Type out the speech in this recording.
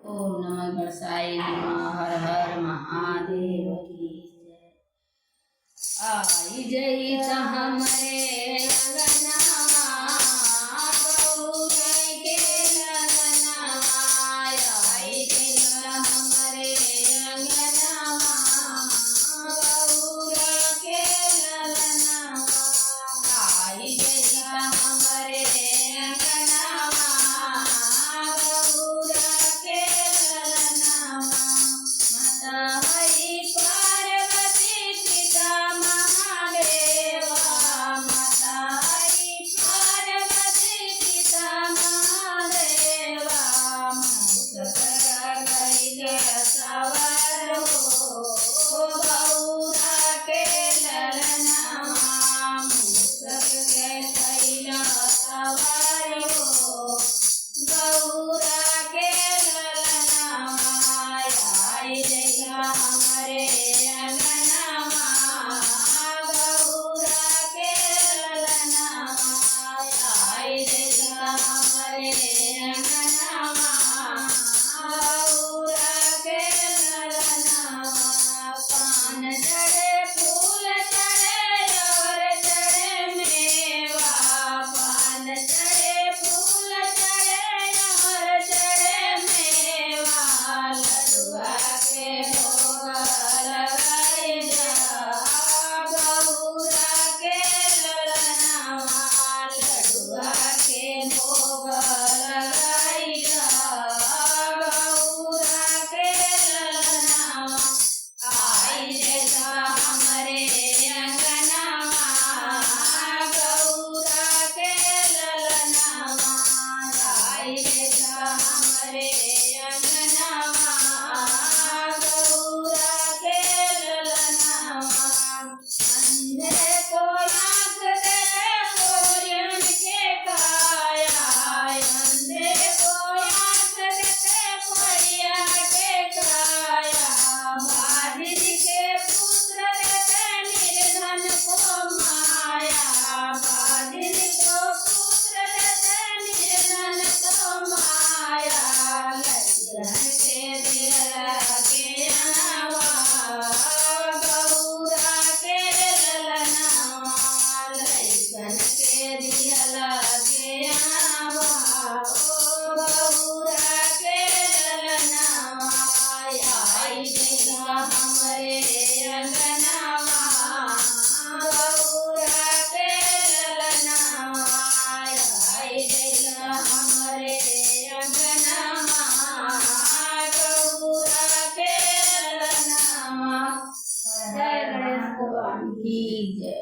ओम नमः गणसाय नमः। हर हर महादेव की जय। आई जई हमरे अंगनवा गौर के ललनवा। आई जई हमरे अंगनवा गौर के ललनवा। आई जई हमरे अंगनवा गौर के ललनवा। माता हरि पार्वती पिता महादेवा। माता हरि पार्वती पिता महादेवा। मुसकर कैले सवार हो गौरा के ललनवा। मुसकर कैले सवार हो गौरा के ललनवा। आई जइया हमरे अंगनवा गौरा के ललनवा। आई जइया हमरे अंगनवा गौरा के ललनवा। पान चढ़े फूल चढ़े और चढ़े मेवा। पान चढ़े फूल चढ़े और चढ़े मेवा। लडुआ के भोग लगाई जा गौरा के ललनवा। लडुआ के भोग लगाई जा गौरा के ललनवा। आई जइया हमरे अंगनवा गौरा के ललनवा। आई जइया हमरे अंगनवा गौरा के ललनवा। अंधे को आँख दे कोरियन के काया। अंधे को आँख दे कोरिया के काया। बाधिर के पुत्र देते निर्धन को माया। बाधिर को पुत्र देते निर्धन को माया। लज्जन के दिया के आवा गौरा के ललनवा। लज्जन के दिया के आवा गौरा के ललनवा। आई जइया हमरे अंगनवा गौरा के ललनवा। आई जइया हमरे अंगनवा गौरा के ललनवा। जय गणेश भगवान की जय।